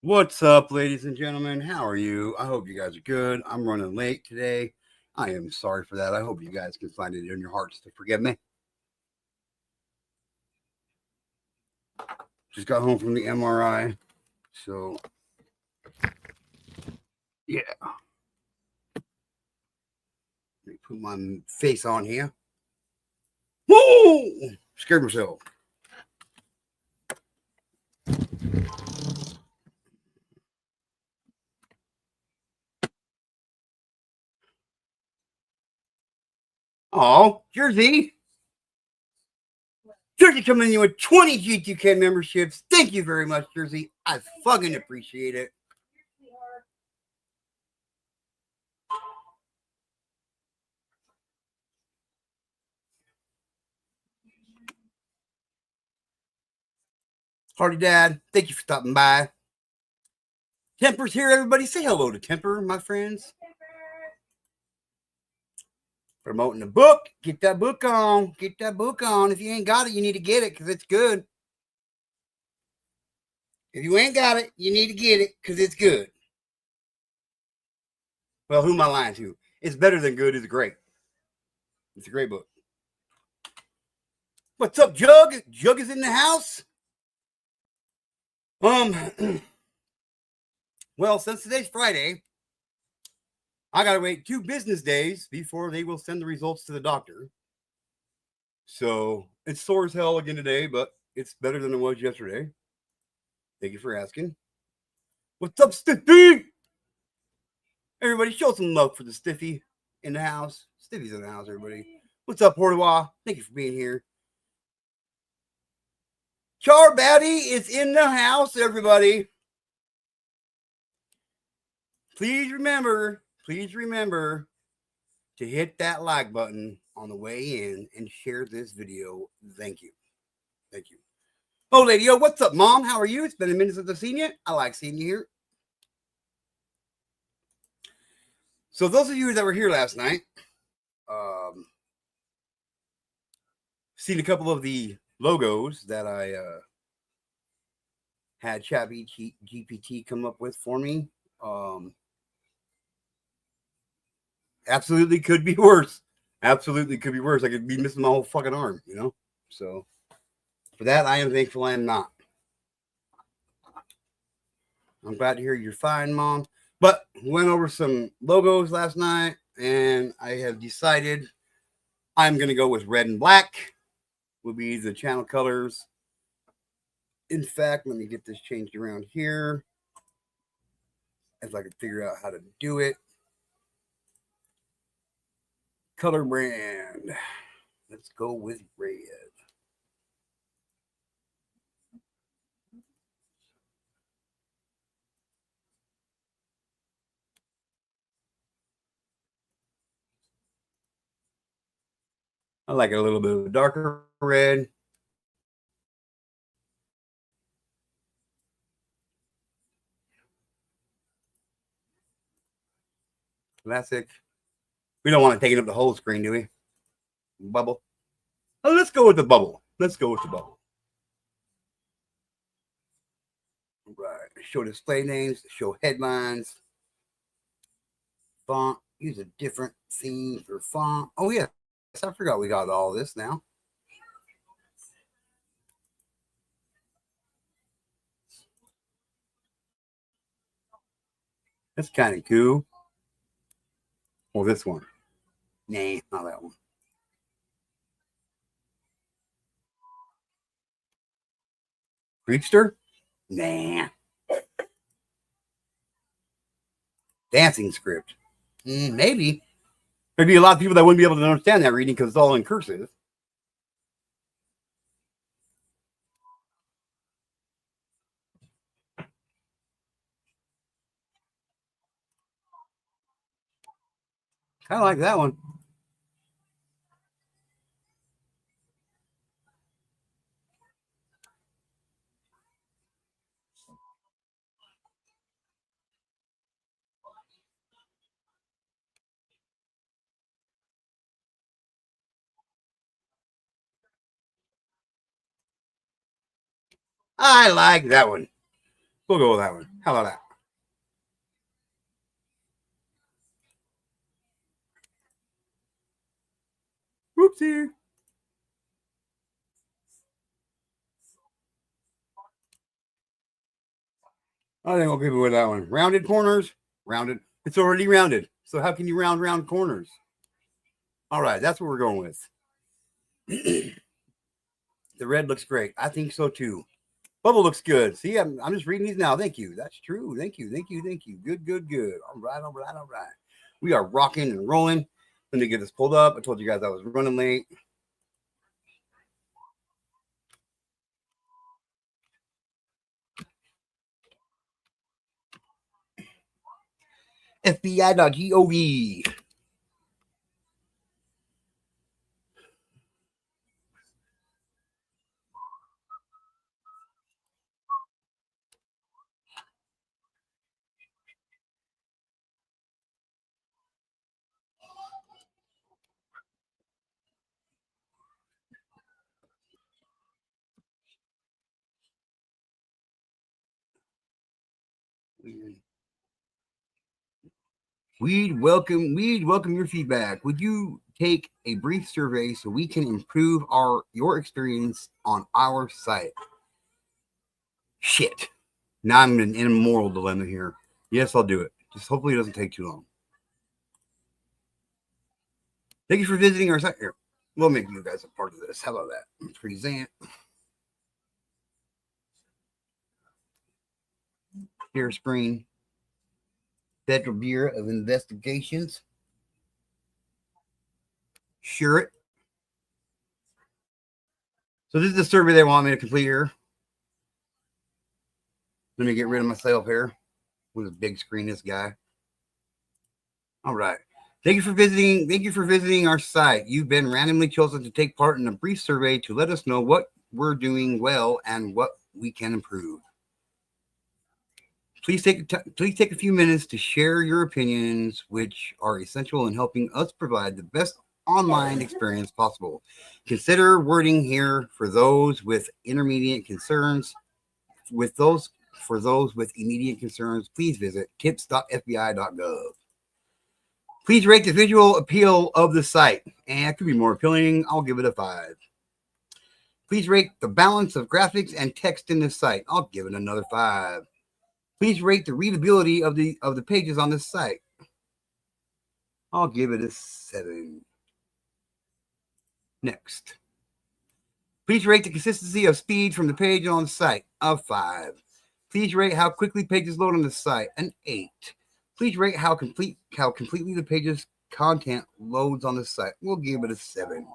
What's up, ladies and gentlemen? How are you? I hope you guys are good. I'm running late today. I am sorry for that. I hope you guys can find it in your hearts to forgive me. Just got home from the MRI. So, yeah. Let me put my face on here. Whoa! Scared myself. Oh, Jersey. Jersey coming in with 20 G2K memberships. Thank you very much, Jersey. I fucking appreciate it. Hardy Dad, thank you for stopping by. Temper's here, everybody. Say hello to Temper, my friends. Promoting the book. Get that book on. Get that book on. If you ain't got it, you need to get it because it's good. If you ain't got it, you need to get it because it's good. Well, who am I lying to? It's better than good. It's great. It's a great book. What's up, Jug? Jug is in the house. Well, since today's Friday, I gotta wait 2 business days before they will send the results to the doctor. So it's sore as hell again today, but it's better than it was yesterday. Thank you for asking. What's up, Stiffy? Everybody, show some love for the Stiffy in the house. Stiffy's in the house, everybody. What's up, Portois? Thank you for being here. Char Batty is in the house, everybody. Please remember to hit that like button on the way in and share this video. Thank you. Thank you. Oh, lady, what's up, Mom? How are you? It's been a minute since I've seen you. I like seeing you here. So those of you that were here last night, seen a couple of the logos that I had ChatGPT come up with for me. Absolutely could be worse. Absolutely could be worse. I could be missing my whole fucking arm, you know? So for that, I am thankful I am not. I'm glad to hear you're fine, Mom. But went over some logos last night, and I have decided I'm going to go with red and black will be the channel colors. In fact, let me get this changed around here if I can figure out how to do it. Color brand. Let's go with red. I like it a little bit of a darker red. Classic. We don't want it taking up the whole screen, do we? Bubble. Oh, let's go with the bubble. Let's go with the bubble. Right. Show display names, show headlines. Font. Use a different theme for font. Oh, yes. I forgot we got all this now. That's kind of cool. Well, this one. Nah, not that one. Creepster? Nah. Dancing script. Maybe. There'd be a lot of people that wouldn't be able to understand that reading because it's all in cursive. Kind of like that one. I like that one. We'll go with that one. How about that? Whoopsie. I think I'll give it with that one. Rounded corners, rounded. It's already rounded. So how can you round corners? All right, that's what we're going with. The red looks great. I think so too. Bubble looks good. See, I'm just reading these now. Thank you. That's true. Thank you. Thank you. Thank you. Good, good, good. All right, all right, all right. We are rocking and rolling. Let me get this pulled up. I told you guys I was running late. FBI.gov. We'd welcome your feedback. Would you take a brief survey so we can improve your experience on our site? Shit. Now I'm in a moral dilemma here. Yes, I'll do it. Just hopefully it doesn't take too long. Thank you for visiting our site here. We'll make you guys a part of this. How about that? Present. Share screen. Federal Bureau of Investigations. Share it. So this is the survey they want me to complete here. Let me get rid of myself here. With a big screen, this guy. All right. Thank you for visiting our site. You've been randomly chosen to take part in a brief survey to let us know what we're doing well and what we can improve. Please take a few minutes to share your opinions, which are essential in helping us provide the best online experience possible. Consider wording here for those with intermediate concerns. For those with immediate concerns, please visit tips.fbi.gov. Please rate the visual appeal of the site, and it could be more appealing. I'll give it a 5. Please rate the balance of graphics and text in this site. I'll give it another 5. Please rate the readability of the pages on this site. I'll give it a 7. Next. Please rate the consistency of speed from the page on the site, a 5. Please rate how quickly pages load on the site, an 8. Please rate how completely the page's content loads on the site. We'll give it a 7.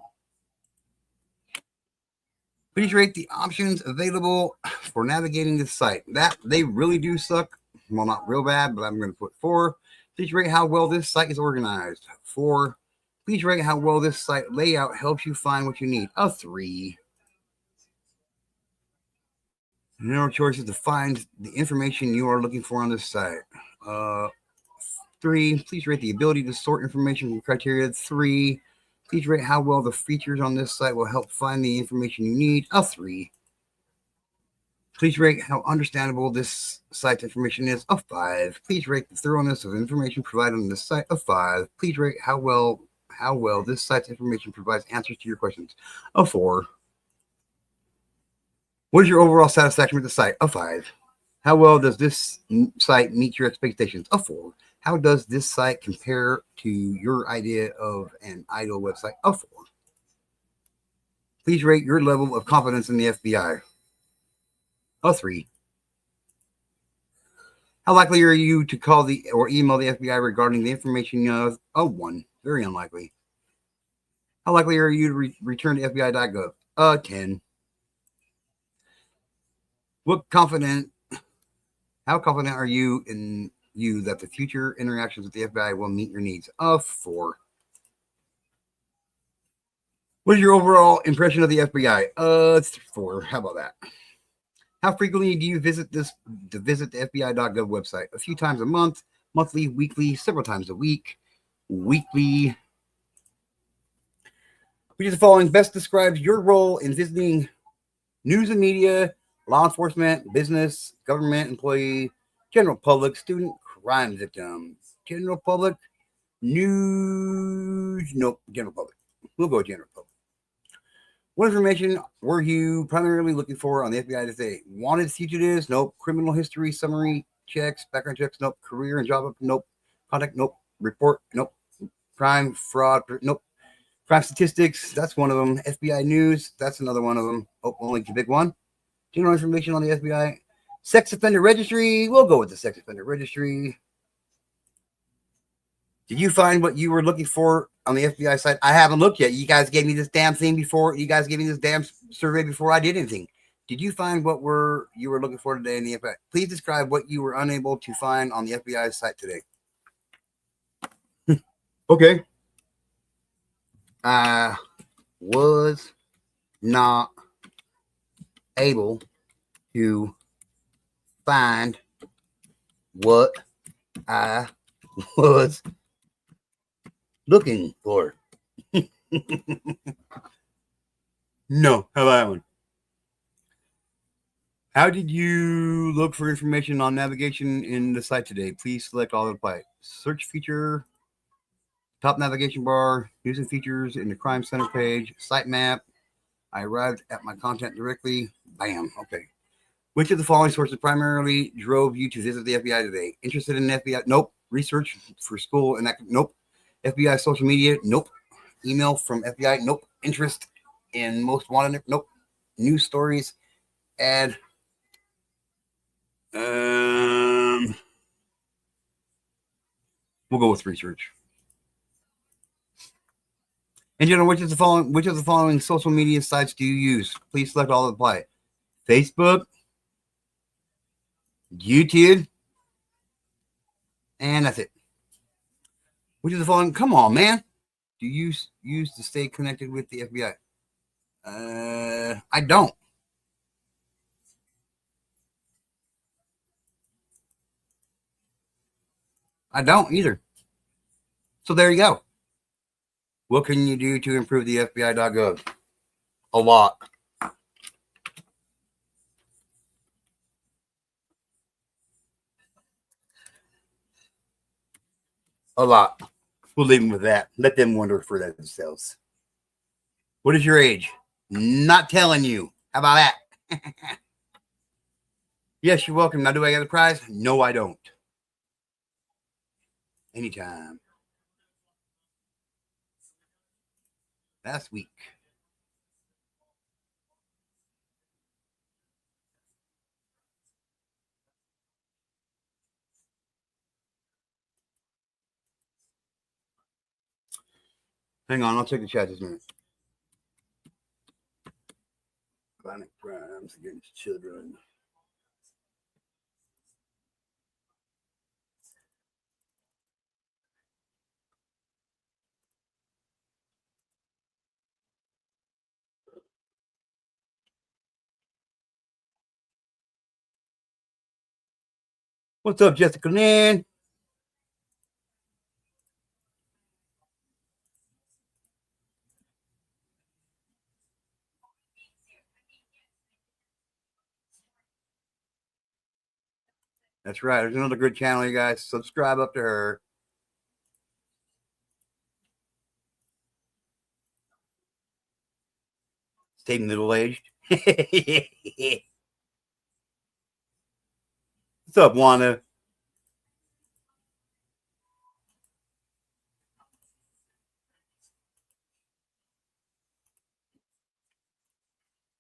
Please rate the options available for navigating the site. That they really do suck. Well, not real bad, but I'm going to put 4. Please rate how well this site is organized. 4. Please rate how well this site layout helps you find what you need. A 3. Narrow choices to find the information you are looking for on this site. 3. Please rate the ability to sort information from criteria. 3. Please rate how well the features on this site will help find the information you need. A 3. Please rate how understandable this site's information is. A 5. Please rate the thoroughness of information provided on this site. A 5. Please rate how well this site's information provides answers to your questions. A 4. What is your overall satisfaction with the site? A 5. How well does this site meet your expectations? A 4. How does this site compare to your idea of an ideal website? A 4. Please rate your level of confidence in the FBI. A 3. How likely are you to call or email the FBI regarding the information you know? A 1. Very unlikely. How likely are you to return to FBI.gov? A 10. How confident are you in that the future interactions with the FBI will meet your needs? A 4. What is your overall impression of the FBI? It's 4. How about that? How frequently do you visit the FBI.gov website? A few times a month, monthly, weekly, several times a week. Weekly. Which of the following best describes your role in visiting news and media law enforcement, business, government employee, general public, student, crime victim, general public, news, nope, general public. We'll go general public. What information were you primarily looking for on the FBI today? Wanted fugitives? Nope. Criminal history summary checks, background checks? Nope. Career and job? Nope. Contact? Nope. Report? Nope. Crime, fraud? Nope. Crime statistics? That's one of them. FBI news? That's another one of them. Oh, only the big one. General information on the FBI. Sex offender registry? We'll go with the sex offender registry. Did you find what you were looking for on the FBI site? I haven't looked yet. You guys gave me this damn thing before. You guys gave me this damn survey before I did anything. Did you find what you were looking for today in the FBI? Please describe what you were unable to find on the FBI site today. Okay. I was not able to find what I was looking for. No, how about that one? How did you look for information on navigation in the site today? Please select all that apply. Search feature, top navigation bar, using features in the crime center page, site map. I arrived at my content directly. Bam. Okay. Which of the following sources primarily drove you to visit the FBI today? Interested in FBI? Nope. Research for school and nope. FBI social media? Nope. Email from FBI? Nope. Interest in most wanted? Nope. News stories? Add. We'll go with research. In general, which of the following social media sites do you use? Please select all that apply. Facebook, YouTube, and that's it. Which of the following? Come on, man. Do you use to stay connected with the FBI? I don't. I don't either. So there you go. What can you do to improve the FBI.gov? A lot. A lot. We'll leave them with that. Let them wonder for themselves. What is your age? Not telling you. How about that? Yes, you're welcome. Now, do I get a prize? No, I don't. Anytime. Last week. Hang on, I'll check the chat this minute. Violent crimes against children. What's up, Jessica Lynn? That's right. There's another good channel, you guys. Subscribe up to her. Stay middle-aged. What's up, Wanda?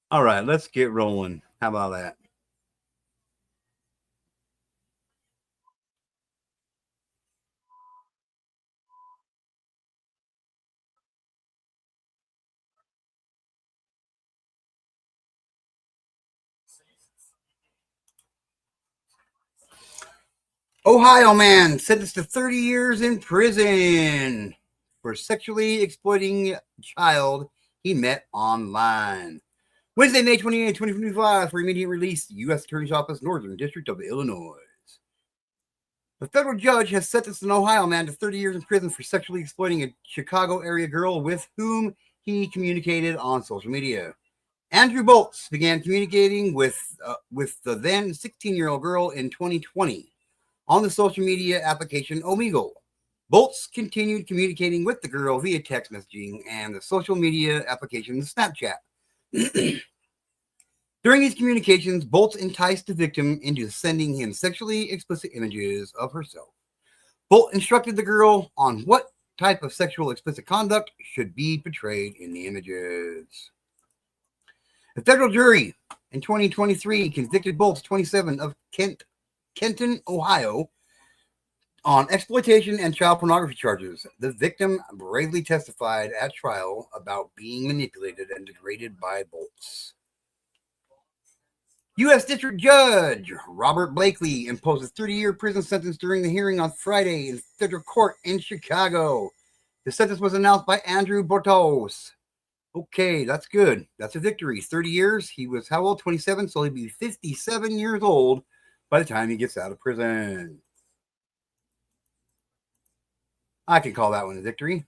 All right, let's get rolling. How about that? Ohio man sentenced to 30 years in prison for sexually exploiting child he met online. Wednesday, May 28, 2025, for immediate release, U.S. Attorney's Office, Northern District of Illinois. The federal judge has sentenced an Ohio man to 30 years in prison for sexually exploiting a Chicago area girl with whom he communicated on social media. Andrew Bolts began communicating with the then 16-year-old girl in 2020 on the social media application Omegle. Bolts continued communicating with the girl via text messaging and the social media application Snapchat. During these communications, Bolts enticed the victim into sending him sexually explicit images of herself. Bolt instructed the girl on what type of sexual explicit conduct should be portrayed in the images. A federal jury in 2023 convicted Bolts, 27, of Kenton, Ohio, on exploitation and child pornography charges. The victim bravely testified at trial about being manipulated and degraded by Bolts. U.S. District Judge Robert Blakely imposed a 30-year prison sentence during the hearing on Friday in federal court in Chicago. The sentence was announced by Andrew Bortos. Okay, that's good. That's a victory. 30 years. He was how old? 27, so he'll be 57 years old by the time he gets out of prison. I can call that one a victory.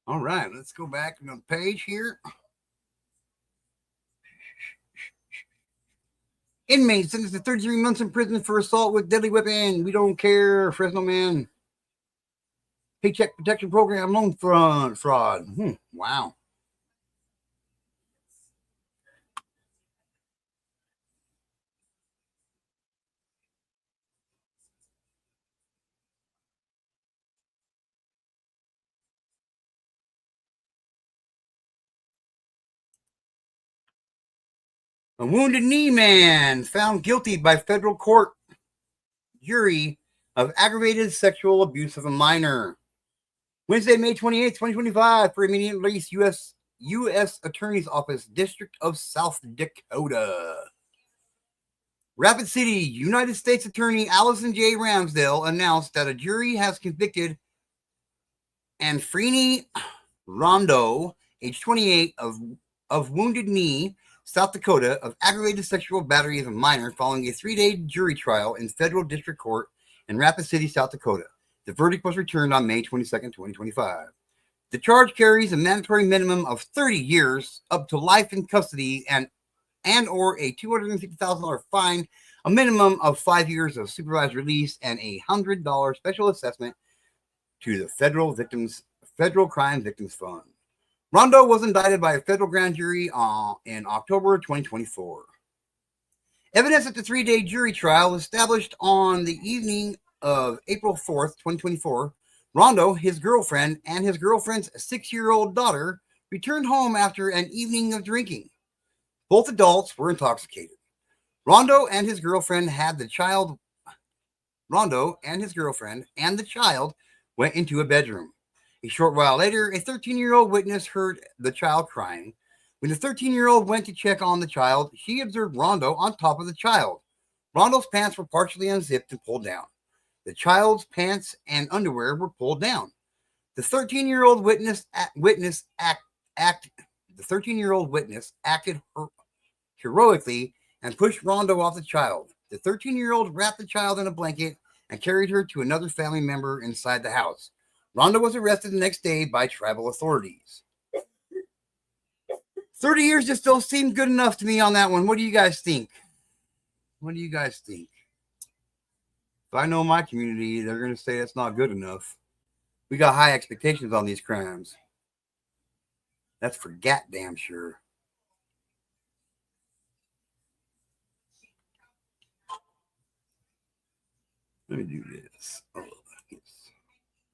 All right, let's go back on the page here. Inmate sentenced to 33 months in prison for assault with deadly weapon. We don't care, Fresno man. Paycheck Protection Program loan fraud. Wow. A Wounded Knee man found guilty by federal court jury of aggravated sexual abuse of a minor. Wednesday, May 28, 2025, for immediate release, U.S. Attorney's Office, District of South Dakota. Rapid City, United States Attorney Allison J. Ramsdale announced that a jury has convicted Anfrini Rondo, age 28, of Wounded Knee, South Dakota, of aggravated sexual battery of a minor following a 3-day jury trial in federal district court in Rapid City, South Dakota. The verdict was returned on May 22nd, 2025. The charge carries a mandatory minimum of 30 years up to life in custody and or a $250,000 fine, a minimum of 5 years of supervised release, and a $100 special assessment to the Federal Crime Victims Fund. Rondo was indicted by a federal grand jury in October 2024. Evidence at the 3-day jury trial established on the evening of April 4th, 2024, Rondo, his girlfriend, and his girlfriend's 6-year-old daughter returned home after an evening of drinking. Both adults were intoxicated. Rondo and his girlfriend and the child went into a bedroom. A short while later, a 13-year-old witness heard the child crying. When the 13-year-old went to check on the child, she observed Rondo on top of the child. Rondo's pants were partially unzipped and pulled down. The child's pants and underwear were pulled down. The 13-year-old witness acted heroically and pushed Rondo off the child. The 13-year-old wrapped the child in a blanket and carried her to another family member inside the house. Rondo was arrested the next day by tribal authorities. 30 years just don't seem good enough to me on that one. What do you guys think? If I know my community, they're going to say that's not good enough. We got high expectations on these crimes. That's for goddamn sure. Let me do this.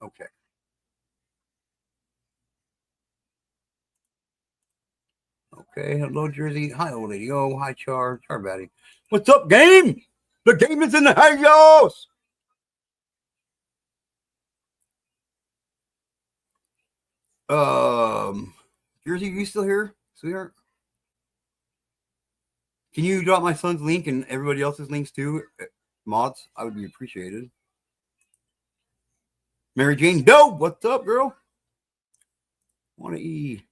Okay. Okay. Hello, Jersey. Hi, old lady. Oh, hi, Char Batty. What's up, game? The game is in the house. Jersey, are you still here, sweetheart? Can you drop my son's link and everybody else's links too? Mods, I would be appreciated. Mary Jane Doe, what's up, girl? Want to eat?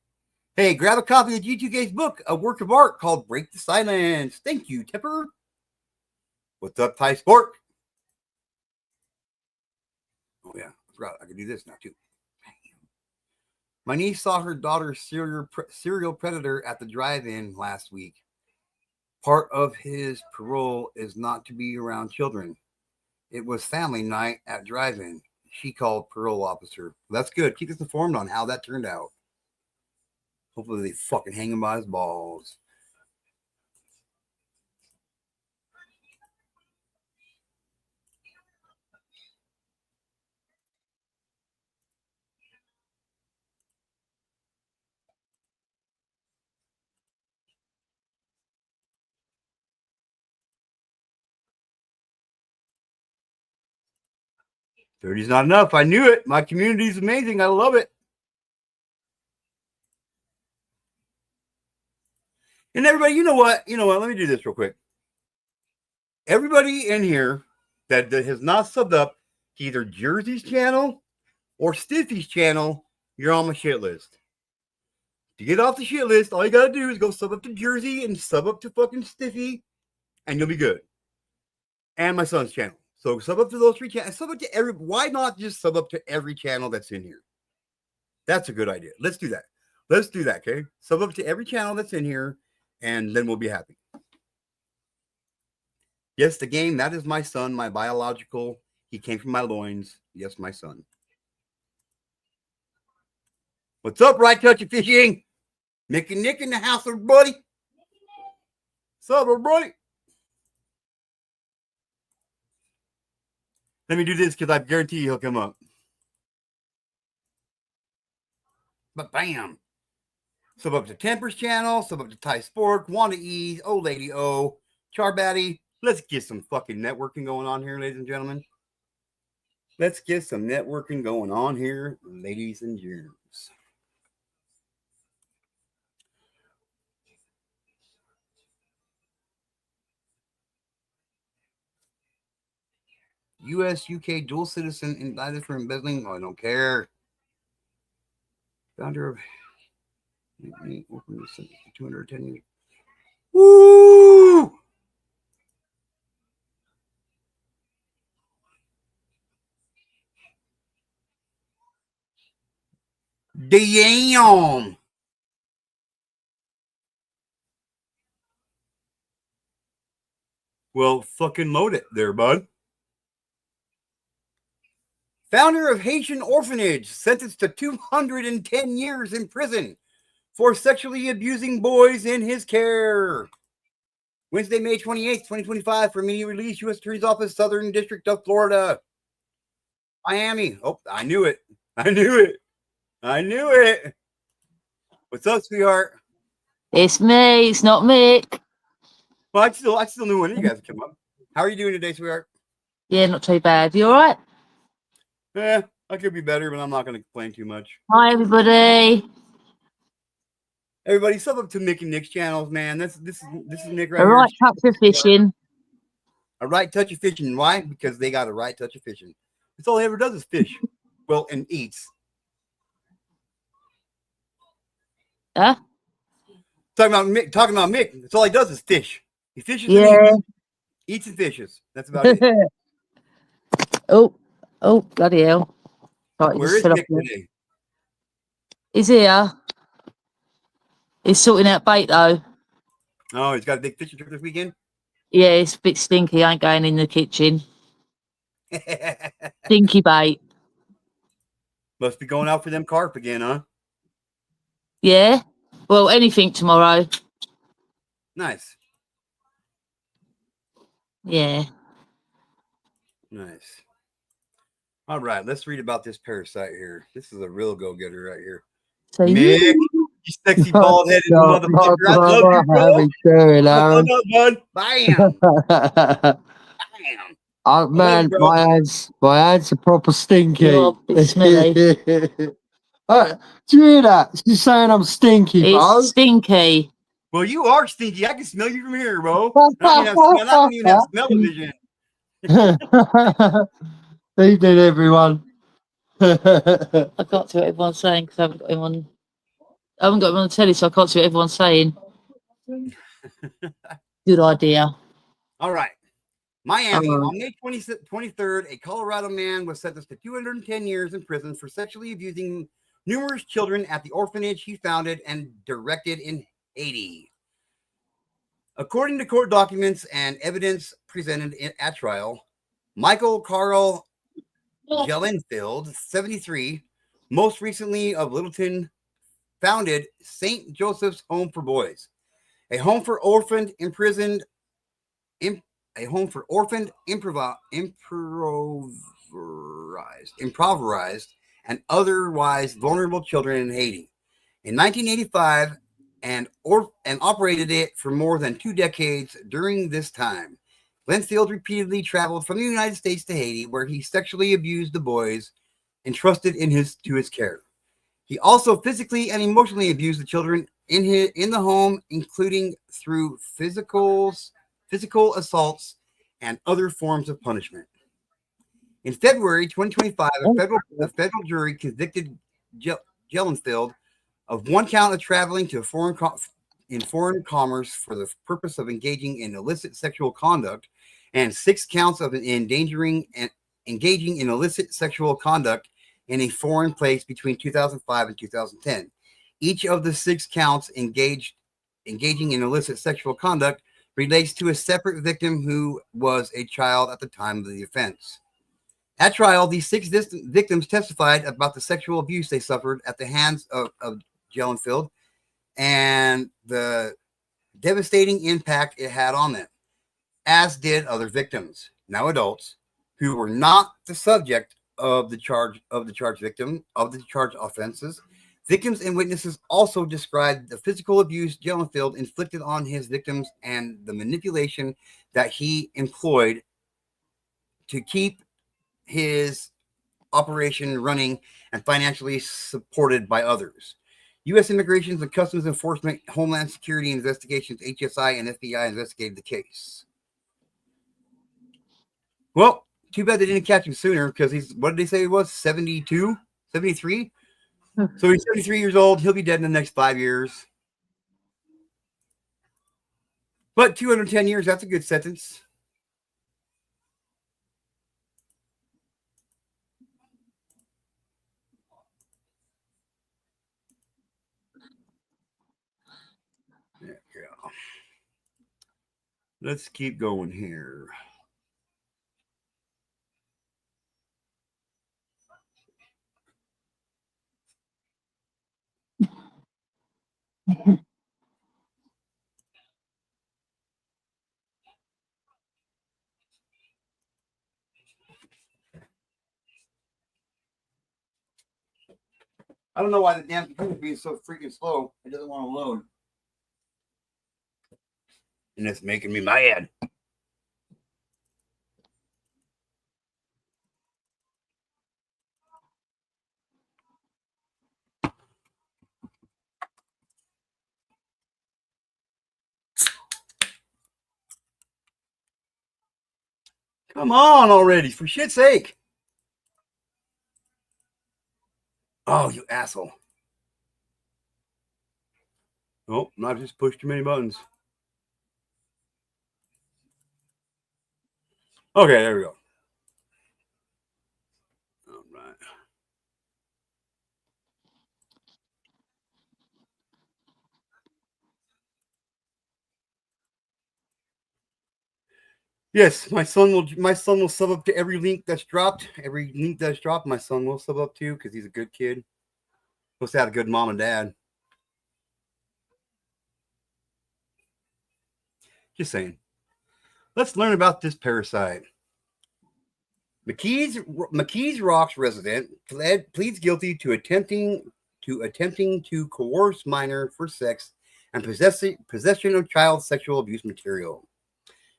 Hey, grab a copy of G2K's book, a work of art called Break the Silence. Thank you, Tipper. What's up, Ty Sport? Oh, yeah. I forgot I could do this now, too. My niece saw her daughter's serial predator at the drive-in last week. Part of his parole is not to be around children. It was family night at drive-in. She called parole officer. That's good. Keep us informed on how that turned out. Hopefully they fucking hang him by his balls. $30's not enough. I knew it. My community is amazing. I love it. And everybody, you know what? Let me do this real quick. Everybody in here that has not subbed up to either Jersey's channel or Stiffy's channel, you're on my shit list. To get off the shit list, all you gotta do is go sub up to Jersey and sub up to fucking Stiffy, and you'll be good. And my son's channel. So sub up to those 3 channels. Sub up to every. Why not just sub up to every channel that's in here? That's a good idea. Let's do that. Let's do that, okay? Sub up to every channel that's in here, and then we'll be happy. Yes, the game, that is my son, my biological. He came from my loins. Yes, my son. What's up, Right Touchy Fishing? Mick and Nick in the house, everybody. What's up, everybody? Let me do this because I guarantee he'll come up. But bam. Sub up to Temper's channel, sub up to Ty Sport, Wanda E, Old Lady O, Charbatty. Let's get some fucking networking going on here, ladies and gentlemen. Let's get some networking going on here, ladies and gents. U.S. UK dual citizen indicted for embezzling. Oh, I don't care. Founder of 210 years. Woo! Damn! Well, fucking load it there, bud. Founder of Haitian Orphanage, sentenced to 210 years in prison for sexually abusing boys in his care. Wednesday, May 28th, 2025, for immediate release, U.S. Attorney's Office, Southern District of Florida. Miami. Oh, I knew it. I knew it. I knew it. What's up, sweetheart? It's me. It's not Mick. Well, I still knew when you guys would come up. How are you doing today, sweetheart? Yeah, not too bad. You all right? Yeah, I could be better, but I'm not going to complain too much. Hi, everybody. Everybody, sub up to Mick and Nick's channels, man. This is Nick right A here. right touch of fishing. A right touch of fishing. Why? Because they got a right touch of fishing. That's all he ever does is fish. Well, and eats. Huh? Talking about Mick. That's all he does is fish. He fishes Yeah. and eats and fishes. That's about it. oh, bloody hell. Right, Where is Mick today? He's here. He's sorting out bait, though. Oh, he's got a big fishing trip this weekend? Yeah, it's a bit stinky. I ain't going in the kitchen. Stinky bait. Must be going out for them carp again, huh? Yeah. Well, anything tomorrow. Nice. Yeah. Nice. All right, let's read about this parasite here. This is a real go-getter right here. So Mick, you sexy bald-headed motherfucker. I love you, bro. Bud. Bam. Bam. Oh man, my hands are proper stinky. You're a bit smelly. Do you hear that? She's saying I'm stinky, bro. It's stinky. Well, you are stinky. I can smell you from here, bro. I don't even have smell-o-vision. Evening, everyone. I can't see what everyone's saying because I haven't got him on. I haven't got him on the telly, so I can't see what everyone's saying. Good idea. All right. Miami, Oh. on May 23rd, a Colorado man was sentenced to 210 years in prison for sexually abusing numerous children at the orphanage he founded and directed in Haiti. According to court documents and evidence presented at trial, Michael Carl Jellenfield, 73, most recently of Littleton, founded St. Joseph's Home for Boys, a home for orphaned, imprisoned, improvised, and otherwise vulnerable children in Haiti. In 1985, and operated it for more than 2 decades. During this time, Linfield repeatedly traveled from the United States to Haiti, where he sexually abused the boys entrusted to his care. He also physically and emotionally abused the children in the home, including through physical assaults and other forms of punishment. In February 2025, a federal jury convicted Jellenfield of 1 count of traveling to foreign commerce for the purpose of engaging in illicit sexual conduct, and 6 counts of engaging in illicit sexual conduct in a foreign place between 2005 and 2010. Each of the 6 counts engaging in illicit sexual conduct relates to a separate victim who was a child at the time of the offense. At trial, these 6 victims testified about the sexual abuse they suffered at the hands of Jellenfield and the devastating impact it had on them, as did other victims, now adults, who were not the subject of the charge offenses. Victims and witnesses also described the physical abuse Jellenfield inflicted on his victims and the manipulation that he employed to keep his operation running and financially supported by others. U.S. Immigration and Customs Enforcement, Homeland Security Investigations, HSI, and FBI investigated the case. Well, too bad they didn't catch him sooner, because what did they say he was? 72? 73? So he's 73 years old. He'll be dead in the next 5 years. But 210 years, that's a good sentence. There you go. Let's keep going here. I don't know why the damn computer is being so freaking slow. It doesn't want to load. And it's making me mad. Come on already, for shit's sake. Oh, you asshole. Oh, I just pushed too many buttons. Okay, there we go. All right. Yes, my son will sub up to every link that's dropped. Every link that's dropped, my son will sub up to, because he's a good kid. Supposed to have a good mom and dad. Just saying. Let's learn about this parasite. McKees Rocks resident pleads guilty to attempting to coerce minor for sex and possession of child sexual abuse material.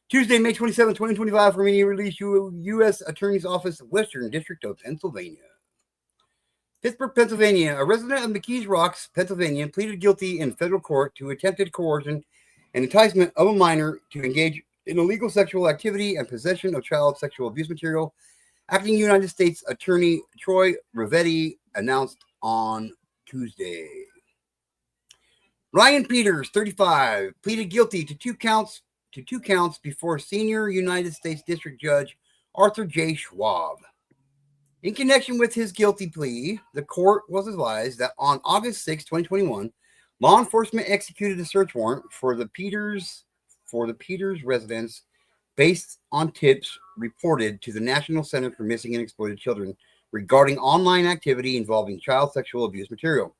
Tuesday, May 27, 2025, from any release, U.S. Attorney's Office, Western District of Pennsylvania. Pittsburgh, Pennsylvania. A resident of McKees Rocks, Pennsylvania, pleaded guilty in federal court to attempted coercion and enticement of a minor to engage in illegal sexual activity and possession of child sexual abuse material. Acting United States Attorney Troy Rivetti announced on Tuesday. Ryan Peters, 35, pleaded guilty to two counts before senior United States District Judge Arthur J. Schwab. In connection with his guilty plea, the court was advised that on August 6, 2021, law enforcement executed a search warrant for the Peters residence based on tips reported to the National Center for Missing and Exploited Children regarding online activity involving child sexual abuse material.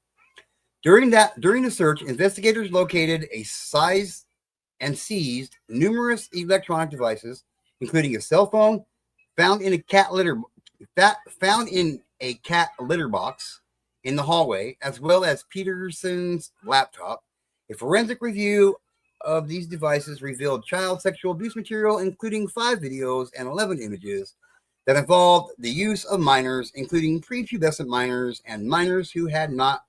During the search, investigators located a size and seized numerous electronic devices, including a cell phone found in a cat litter box in the hallway, as well as Peterson's laptop. A forensic review of these devices revealed child sexual abuse material, including 5 videos and 11 images that involved the use of minors, including prepubescent minors and minors who had not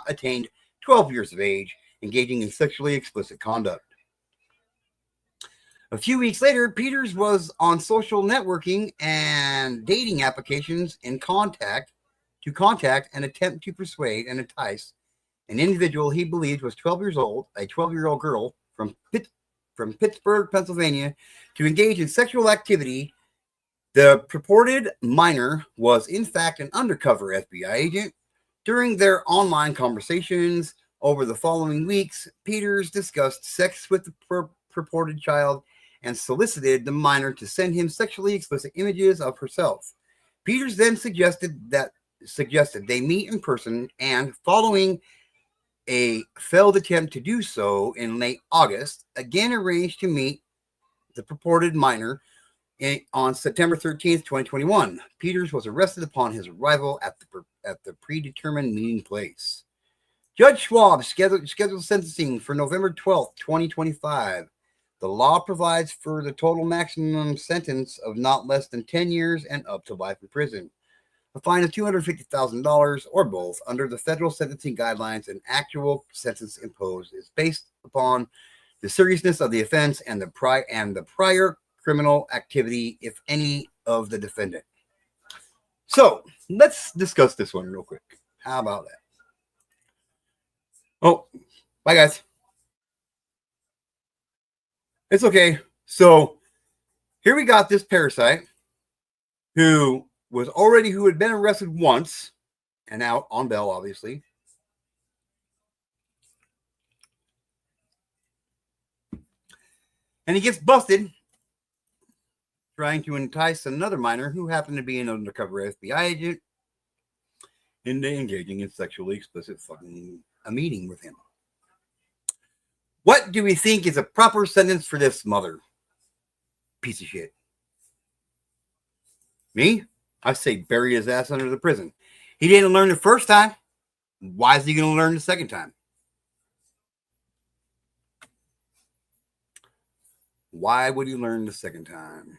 attained 12 years of age, engaging in sexually explicit conduct. A few weeks later, Peters was on social networking and dating applications to contact and attempt to persuade and entice an individual he believed was 12 years old, a 12-year-old girl from Pittsburgh, Pennsylvania, to engage in sexual activity. The purported minor was, in fact, an undercover FBI agent. During their online conversations over the following weeks, Peters discussed sex with the purported child and solicited the minor to send him sexually explicit images of herself. Peters then suggested they meet in person, and following a failed attempt to do so in late August, again arranged to meet the purported minor on September 13th, 2021. Peters was arrested upon his arrival at the predetermined meeting place. Judge Schwab scheduled sentencing for November 12th, 2025. The law provides for the total maximum sentence of not less than 10 years and up to life in prison. A fine of $250,000 or both under the federal sentencing guidelines. An actual sentence imposed is based upon the seriousness of the offense and the prior criminal activity, if any, of the defendant. So let's discuss this one real quick. How about that? Oh, bye guys. It's okay. So here we got this parasite who had been arrested once and out on bail, obviously. And he gets busted trying to entice another minor who happened to be an undercover FBI agent into engaging in sexually explicit a meeting with him. What do we think is a proper sentence for this mother piece of shit? Me? I say bury his ass under the prison. He didn't learn the first time. Why is he going to learn the second time? Why would he learn the second time?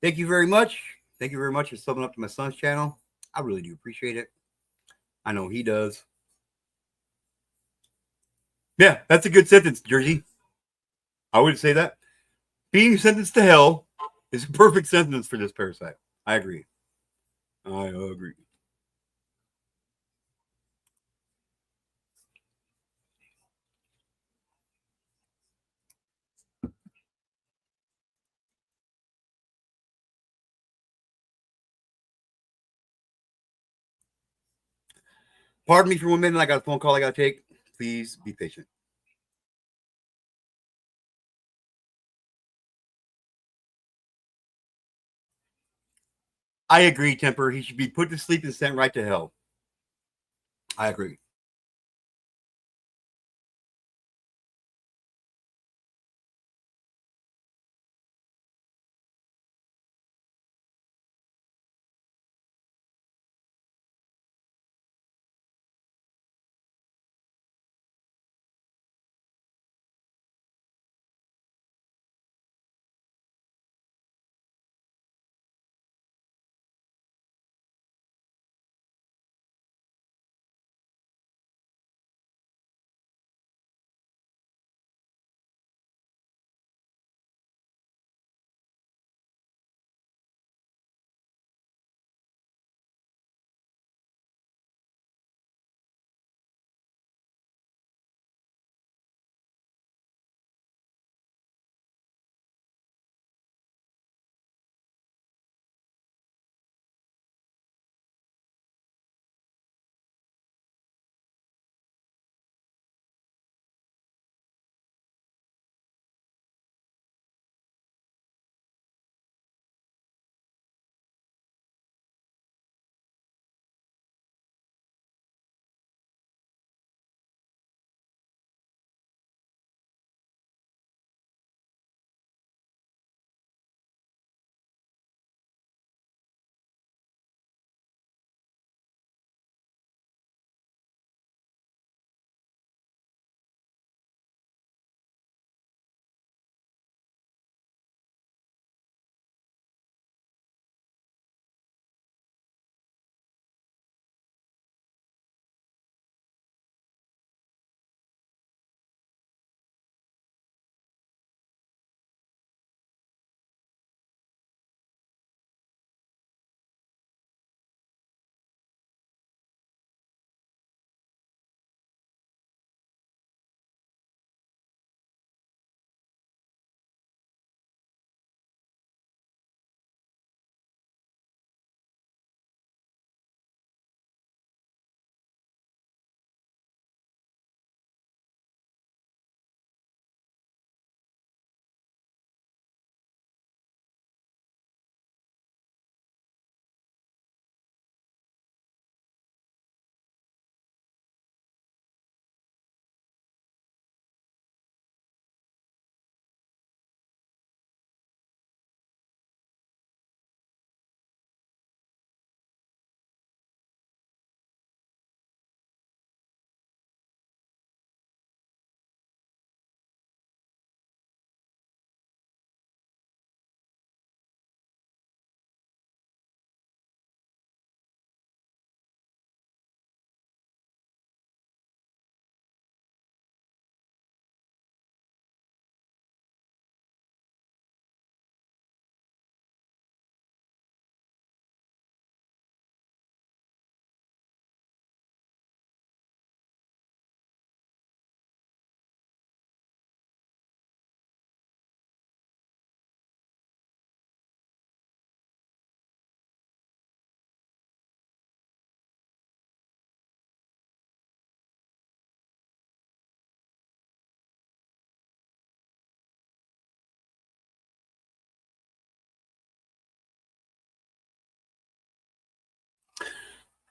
Thank you very much. Thank you very much for subbing up to my son's channel. I really do appreciate it. I know he does. Yeah, that's a good sentence, Jersey. I would say that. Being sentenced to hell is a perfect sentence for this parasite. I agree. I agree. Pardon me for 1 minute. I got a phone call I got to take. Please be patient. I agree, Temper. He should be put to sleep and sent right to hell. I agree.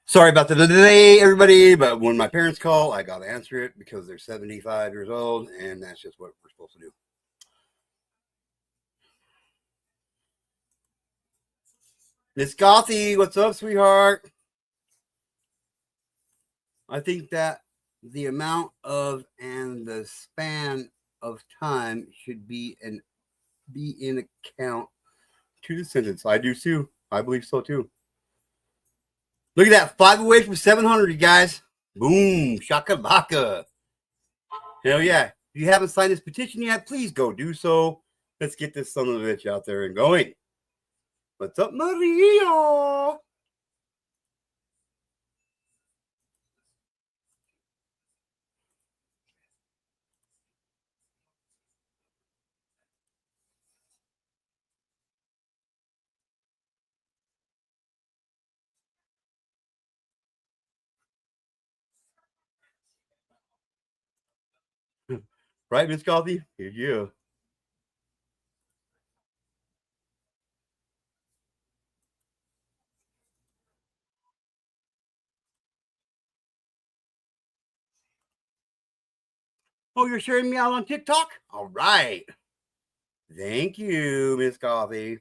Sorry about the delay, everybody, but when my parents call, I got to answer it because they're 75 years old, and that's just what we're supposed to do. Miss Gothy, what's up, sweetheart? I think that the amount of and the span of time should be in account to the sentence. I do too. I believe so too. Look at that. 5 away from 700, you guys. Boom. Shakalaka. Hell yeah. If you haven't signed this petition yet, please go do so. Let's get this son of a bitch out there and going. What's up, Maria? Right, Miss Coffee? Yeah. Oh, you're sharing me out on TikTok? All right. Thank you, Miss Coffee.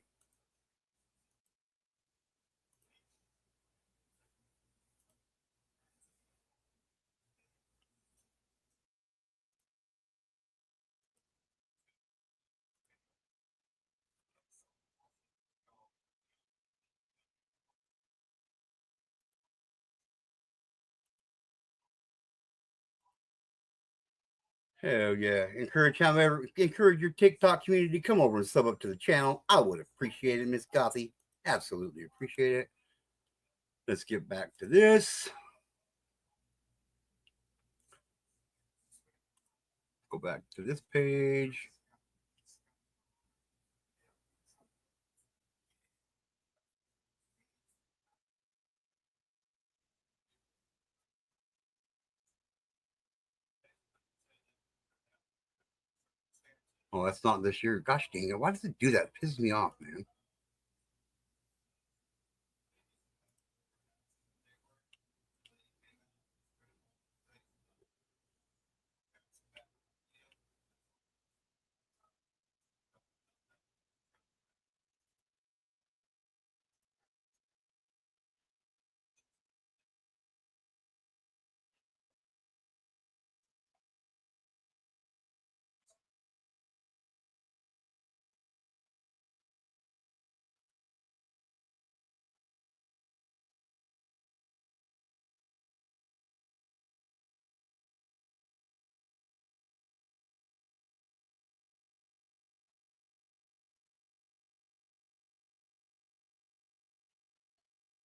Hell yeah. Encourage your TikTok community to come over and sub up to the channel. I would appreciate it, Miss Gothy. Absolutely appreciate it. Let's get back to this. Go back to this page. Oh, that's not this year. Gosh dang it. Why does it do that? It pisses me off, man.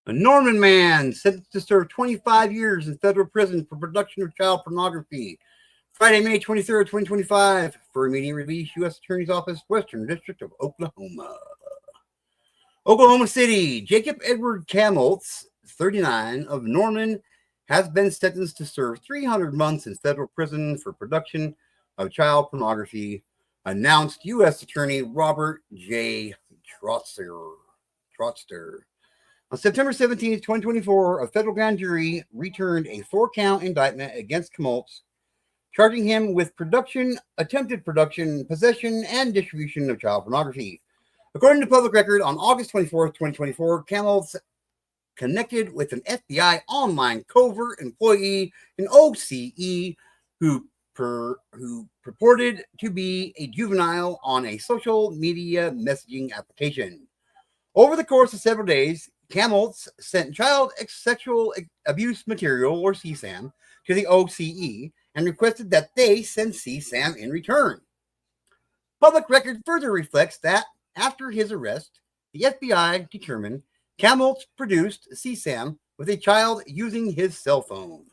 A Norman man sentenced to serve 25 years in federal prison for production of child pornography. Friday, May 23rd, 2025, for immediate release, U.S. Attorney's Office, Western District of Oklahoma. Oklahoma City, Jacob Edward Kamoltz, 39, of Norman, has been sentenced to serve 300 months in federal prison for production of child pornography, announced U.S. Attorney Robert J. Trotzer. On September 17, 2024, a federal grand jury returned a 4-count indictment against Kamoltz, charging him with production, attempted production, possession, and distribution of child pornography. According to public record, on August 24, 2024, Kamoltz connected with an FBI online covert employee, an OCE, who purported to be a juvenile on a social media messaging application. Over the course of several days, Kamoltz sent child sexual abuse material, or CSAM, to the OCE and requested that they send CSAM in return. Public record further reflects that after his arrest, the FBI determined Kamoltz produced CSAM with a child using his cell phone.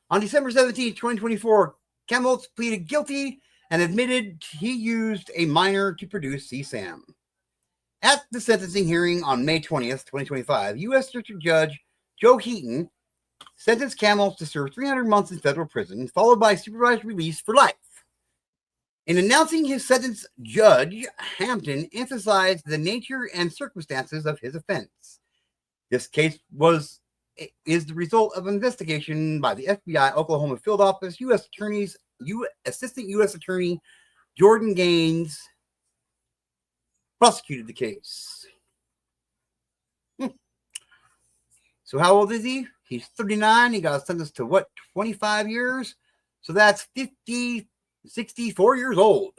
On December 17, 2024, Kamoltz pleaded guilty and admitted he used a minor to produce CSAM. At the sentencing hearing on May 20th, 2025, U.S. District Judge Joe Heaton sentenced Kamoltz to serve 300 months in federal prison, followed by supervised release for life. In announcing his sentence, Judge Hampton emphasized the nature and circumstances of his offense. This case is the result of an investigation by the FBI Oklahoma Field Office. Assistant U.S. Attorney Jordan Gaines prosecuted the case. So how old is he? He's 39. He got sentenced to what, 25 years? So that's 64 years old.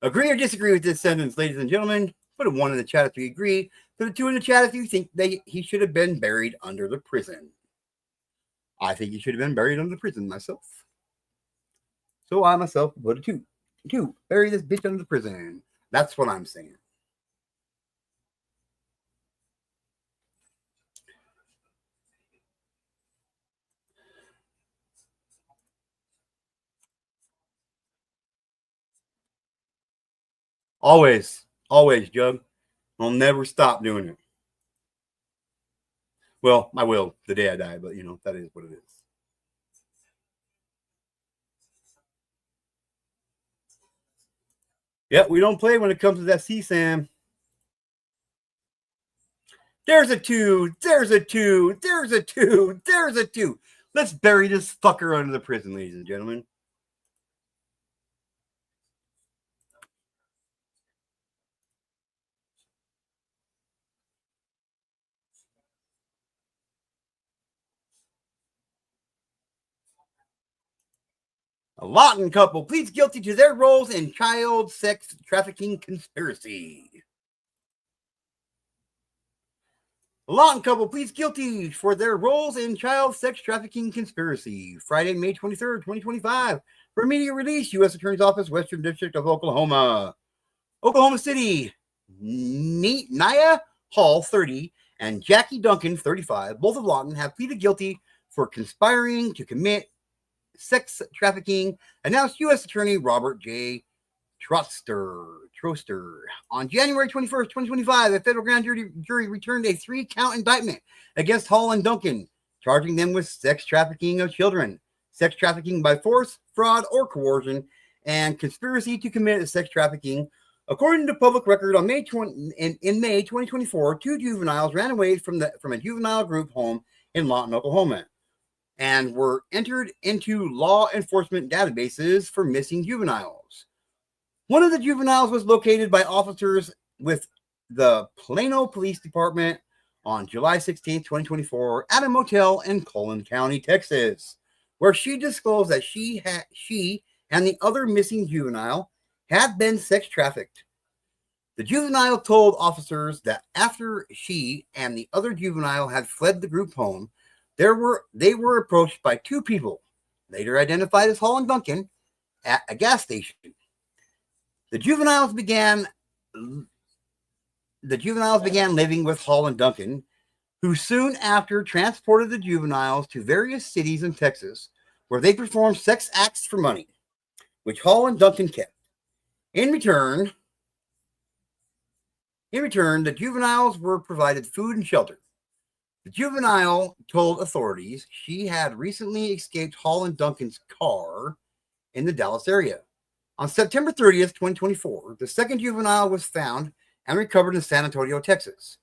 Agree or disagree with this sentence, ladies and gentlemen? Put a 1 in the chat if you agree. Put a 2 in the chat if you think he should have been buried under the prison. I think he should have been buried under the prison myself. So I myself put a 2. 2. Bury this bitch under the prison. That's what I'm saying. Always, Jug. I'll never stop doing it. Well, I will the day I die, but that is what it is. Yep, we don't play when it comes to that CSAM. There's a 2. There's a 2. There's a 2. There's a 2. Let's bury this fucker under the prison, ladies and gentlemen. A Lawton couple pleads guilty to their roles in child sex trafficking conspiracy. A Lawton couple pleads guilty for their roles in child sex trafficking conspiracy. Friday, May 23rd, 2025. For immediate release, U.S. Attorney's Office, Western District of Oklahoma. Oklahoma City, Nia Hall, 30, and Jackie Duncan, 35, both of Lawton, have pleaded guilty for conspiring to commit sex trafficking, announced U.S. Attorney Robert J. Troster. On January 21st, 2025, a federal grand jury returned a 3-count indictment against Hall and Duncan, charging them with sex trafficking of children, sex trafficking by force, fraud, or coercion, and conspiracy to commit sex trafficking. According to public record, in May 2024, 2 juveniles ran away from a juvenile group home in Lawton, Oklahoma, and were entered into law enforcement databases for missing juveniles. One of the juveniles was located by officers with the Plano Police Department on July 16, 2024, at a motel in Collin County, Texas, where she disclosed that she and the other missing juvenile had been sex trafficked. The juvenile told officers that after she and the other juvenile had fled the group home, they were approached by 2 people, later identified as Hall and Duncan, at a gas station. The juveniles began living with Hall and Duncan, who soon after transported the juveniles to various cities in Texas, where they performed sex acts for money, which Hall and Duncan kept. In return, the juveniles were provided food and shelter. The juvenile told authorities she had recently escaped Hall and Duncan's car in the Dallas area. On September 30th, 2024, the second juvenile was found and recovered in San Antonio, Texas.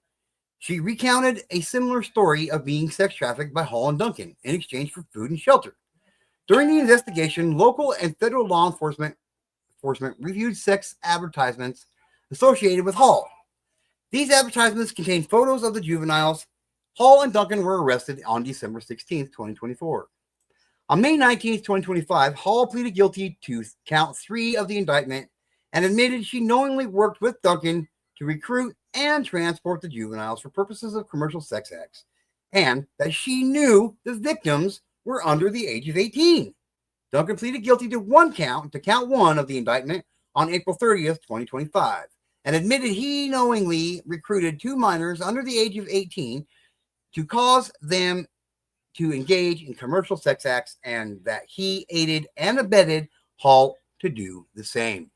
She recounted a similar story of being sex trafficked by Hall and Duncan in exchange for food and shelter. During the investigation, local and federal law enforcement reviewed sex advertisements associated with Hall. These advertisements contained photos of the juveniles. Hall and Duncan were arrested on December 16th, 2024. On May 19th, 2025, Hall pleaded guilty to count 3 of the indictment and admitted she knowingly worked with Duncan to recruit and transport the juveniles for purposes of commercial sex acts, and that she knew the victims were under the age of 18. Duncan pleaded guilty to count 1 of the indictment on April 30th, 2025, and admitted he knowingly recruited 2 minors under the age of 18 to cause them to engage in commercial sex acts, and that he aided and abetted Hall to do the same.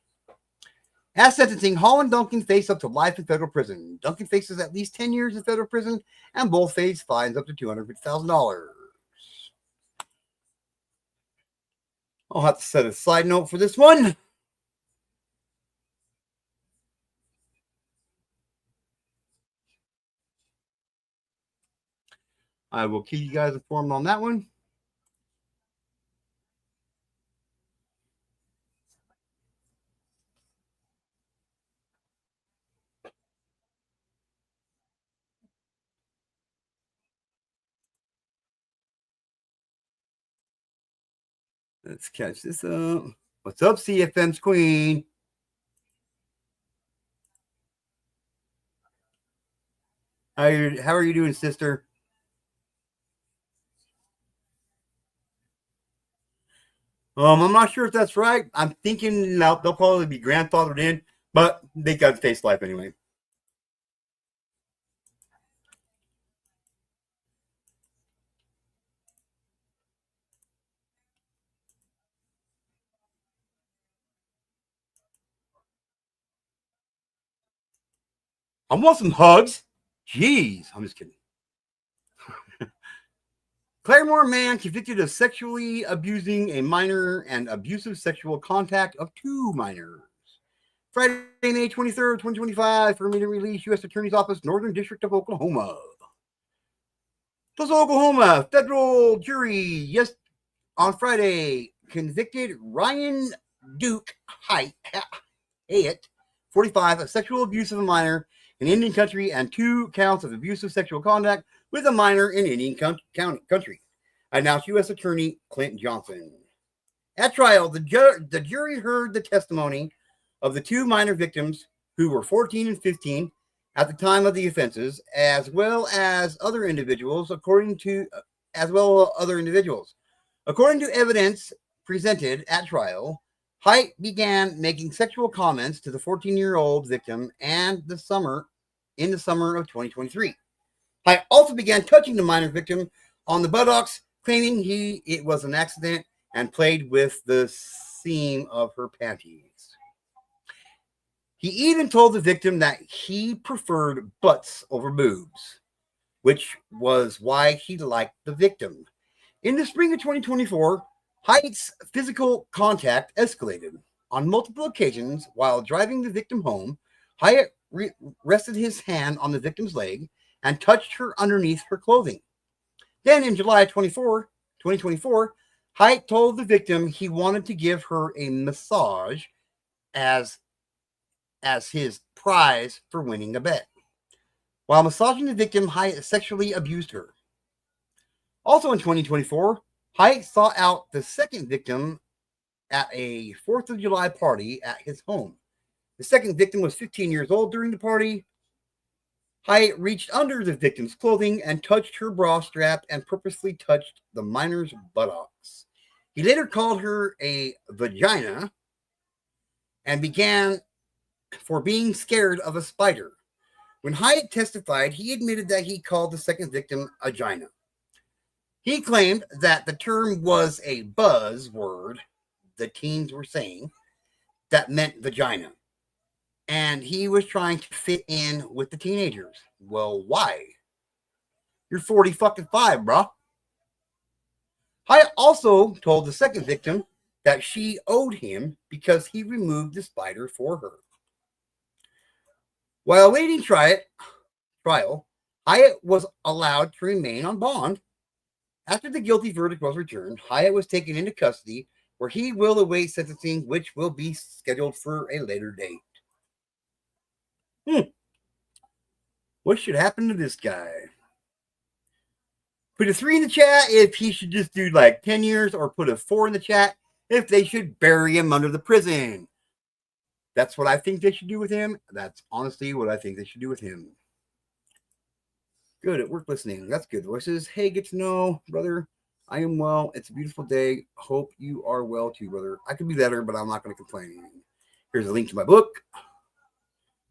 As sentencing, Hall and Duncan face up to life in federal prison. Duncan faces at least 10 years in federal prison, and both face fines up to $250,000. I'll have to set a side note for this one. I will keep you guys informed on that one. Let's catch this up. What's up, CFM's Queen? How are you doing, sister? I'm not sure if that's right. I'm thinking they'll probably be grandfathered in, but they got face life anyway. I want some hugs. Jeez, I'm just kidding. Claremore man convicted of sexually abusing a minor and abusive sexual contact of 2 minors. Friday, May 23rd, 2025, for immediate release, U.S. Attorney's Office, Northern District of Oklahoma. Tulsa, Oklahoma, federal jury, on Friday, convicted Ryan Duke Hyatt, 45, of sexual abuse of a minor in Indian country and 2 counts of abusive sexual contact with a minor in Indian country, announced U.S. Attorney Clint Johnson. At trial, the jury heard the testimony of the 2 minor victims, who were 14 and 15 at the time of the offenses, as well as other individuals. According to evidence presented at trial, Haidt began making sexual comments to the 14-year-old victim in the summer of 2023. Haidt also began touching the minor victim on the buttocks, claiming it was an accident, and played with the seam of her panties. He even told the victim that he preferred butts over boobs, which was why he liked the victim. In the spring of 2024, Haidt's physical contact escalated. On multiple occasions, while driving the victim home, Haidt rested his hand on the victim's leg and touched her underneath her clothing. Then, in July 2024, Haidt told the victim he wanted to give her a massage as his prize for winning a bet. While massaging the victim, Haidt sexually abused her. Also in 2024, Haidt sought out the second victim at a 4th of July party at his home. The second victim was 15 years old during the party. Haidt reached under the victim's clothing and touched her bra strap and purposely touched the minor's buttocks. He later called her a vagina and began for being scared of a spider. When Haidt testified, he admitted that he called the second victim a gina. He claimed that the term was a buzzword the teens were saying that meant vagina, and he was trying to fit in with the teenagers. Well, why? You're 40 fucking 5, bro. Haidt also told the second victim that she owed him because he removed the spider for her. While awaiting trial, Haidt was allowed to remain on bond. After the guilty verdict was returned, Haidt was taken into custody, where he will await sentencing, which will be scheduled for a later date. What should happen to this guy? Put a 3 in the chat if he should just do like 10 years, or put a 4 in the chat if they should bury him under the prison. That's what I think they should do with him. That's honestly what I think they should do with him. Good at work listening. That's good voices. Hey, get to know, brother. I am well. It's a beautiful day. Hope you are well too, brother. I could be better, but I'm not going to complain. Here's a link to my book.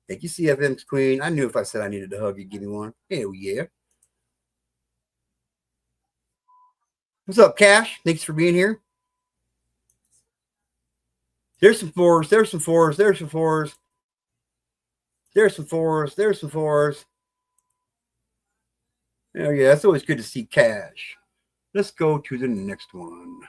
Thank you, CFM's Queen. I knew if I said I needed a hug, you'd give me one. Hell yeah. What's up, Cash? Thanks for being here. There's some 4s. There's some 4s. There's some 4s. There's some 4s. There's some 4s. Oh, yeah. It's always good to see Cash. Let's go to the next one.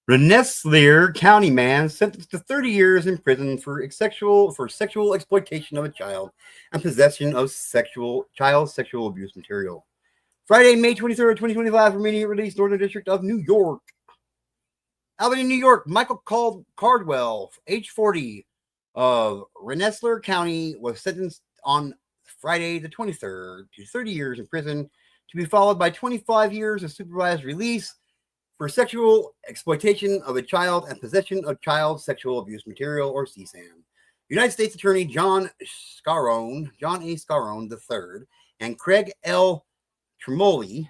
Rensselaer County man sentenced to 30 years in prison for sexual exploitation of a child and possession of child sexual abuse material. Friday, May 23rd, 2025, from immediate release, Northern District of New York. Albany, New York, Michael Cardwell, age 40, of Rensselaer County, was sentenced on Friday the 23rd to 30 years in prison, to be followed by 25 years of supervised release for sexual exploitation of a child and possession of child sexual abuse material, or CSAM. United States Attorney John A. Scarone III, and Craig L. Tremoli,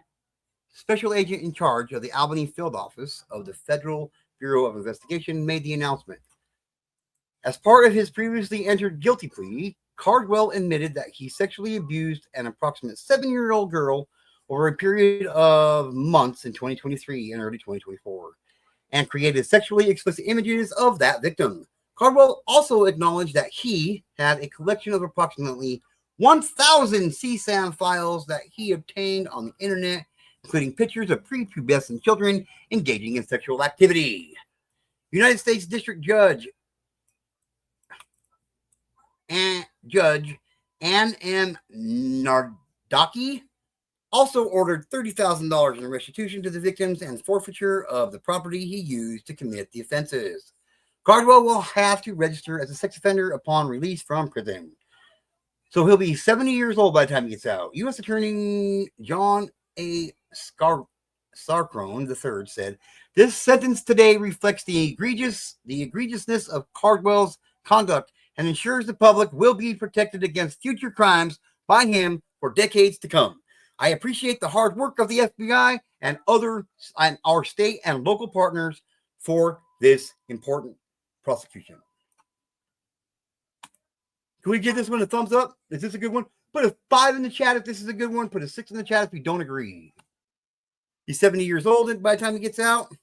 special agent in charge of the Albany field office of the Federal Bureau of Investigation, made the announcement. As part of his previously entered guilty plea, Cardwell admitted that he sexually abused an approximate 7-year-old girl over a period of months in 2023 and early 2024, and created sexually explicit images of that victim. Cardwell also acknowledged that he had a collection of approximately 1,000 CSAM files that he obtained on the internet, including pictures of prepubescent children engaging in sexual activity. United States District Judge Ann M. Nardaki also ordered $30,000 in restitution to the victims and forfeiture of the property he used to commit the offenses. Cardwell will have to register as a sex offender upon release from prison. So he'll be 70 years old by the time he gets out. U.S. Attorney John A. Sarcrone III said, "This sentence today reflects the egregiousness of Cardwell's conduct and ensures the public will be protected against future crimes by him for decades to come. I appreciate the hard work of the FBI and our state and local partners for this important prosecution." Can we give this one a thumbs up? Is this a good one? Put a 5 in the chat if this is a good one. Put a 6 in the chat if you don't agree. He's 70 years old by the time he gets out.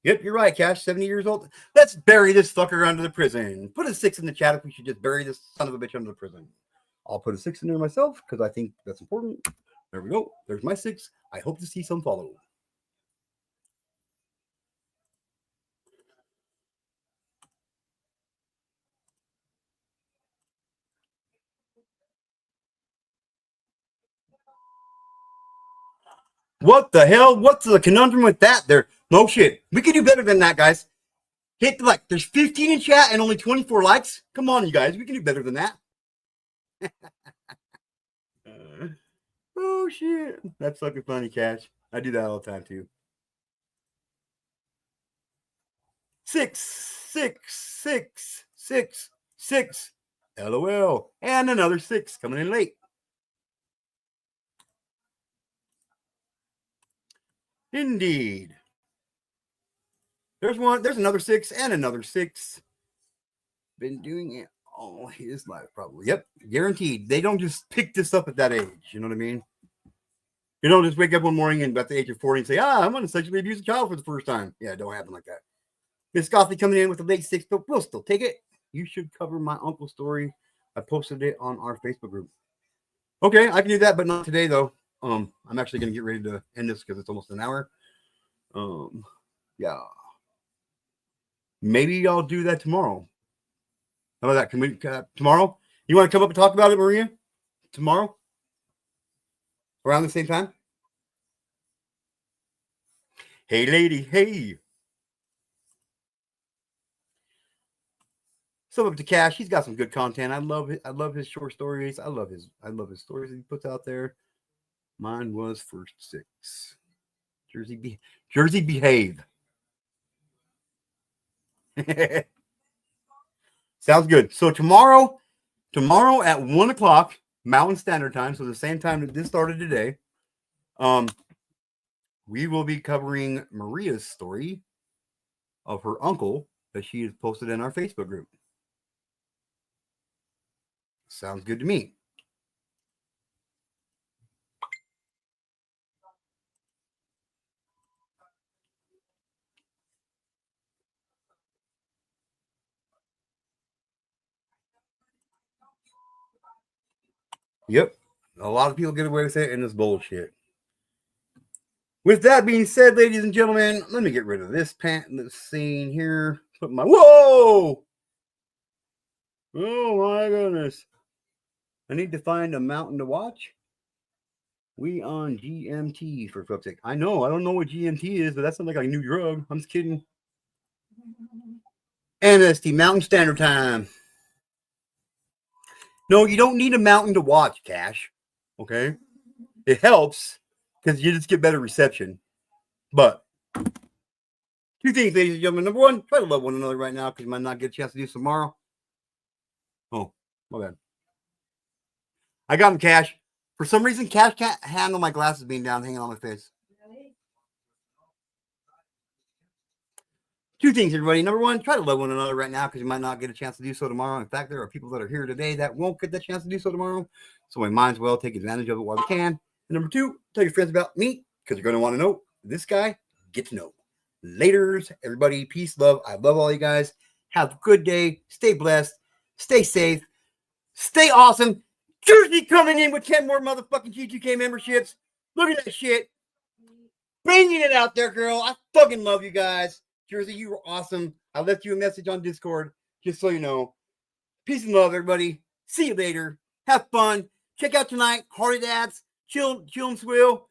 Yep, you're right, Cash. 70 years old. Let's bury this fucker under the prison. Put a 6 in the chat if we should just bury this son of a bitch under the prison. I'll put a 6 in there myself because I think that's important. There we go. There's my 6. I hope to see some follow. What the hell? What's the conundrum with that? There, no shit. We can do better than that, guys. Hit the like. There's 15 in chat and only 24 likes. Come on, you guys. We can do better than that. Oh shit. That's fucking funny, Cash. I do that all the time too. 6, 6, 6, 6, 6. LOL. And another 6 coming in late. Indeed. There's one. There's another 6 and another 6. Been doing it all his life, probably. Yep, guaranteed. They don't just pick this up at that age. You know what I mean? You don't just wake up one morning and at the age of 40 and say, I'm going to sexually abuse a child for the first time. Yeah, it don't happen like that. Miss Goffy coming in with a late 6, but we'll still take it. You should cover my uncle's story. I posted it on our Facebook group. Okay, I can do that, but not today, though. I'm actually going to get ready to end this because it's almost an hour. Yeah. Maybe I'll do that tomorrow. How about that? Can we tomorrow? You want to come up and talk about it, Maria? Tomorrow? Around the same time? Hey, lady. Hey. So up to Cash. He's got some good content. I love it. I love his short stories. I love his stories that he puts out there. Mine was first 6. Jersey behave. Sounds good. So tomorrow at 1 o'clock Mountain Standard Time, so the same time that this started today, we will be covering Maria's story of her uncle that she has posted in our Facebook group. Sounds good to me. Yep. A lot of people get away with it in this bullshit. With that being said, ladies and gentlemen, let me get rid of this scene here. Put my whoa! Oh my goodness! I need to find a mountain to watch. We on GMT for fuck's sake. I know, I don't know what GMT is, but that sounds like a new drug. I'm just kidding. NST, Mountain Standard Time. No, you don't need a mountain to watch, Cash. Okay? It helps because you just get better reception. But two things, ladies and gentlemen. Number one, try to love one another right now because you might not get a chance to do this tomorrow. Oh, my bad. I got him, Cash. For some reason, Cash can't handle my glasses being down, hanging on my face. Two things, everybody. Number one, try to love one another right now because you might not get a chance to do so tomorrow. In fact, there are people that are here today that won't get the chance to do so tomorrow. So we might as well take advantage of it while we can. And number two, tell your friends about me because you're going to want to know this guy. Get to know. Laters, everybody. Peace, love. I love all you guys. Have a good day. Stay blessed. Stay safe. Stay awesome. Jersey coming in with 10 more motherfucking G2K memberships. Look at that shit. Bringing it out there, girl. I fucking love you guys. Jersey, you were awesome. I left you a message on Discord, just so you know. Peace and love, everybody. See you later. Have fun. Check out tonight. Hardy Dads. Chill and swill.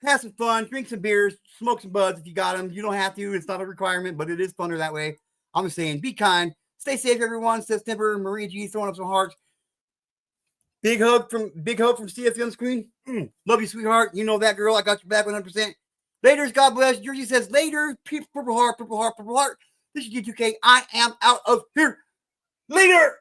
Have some fun. Drink some beers. Smoke some buds if you got them. You don't have to. It's not a requirement, but it is funner that way. I'm just saying, be kind. Stay safe, everyone. Says Timber. Maria G throwing up some hearts. Big hug from CFC on screen. Love you, sweetheart. You know that, girl. I got your back 100%. Laters, God bless. Jersey says later. Purple heart, purple heart, purple heart. This is G2K. I am out of here. Later.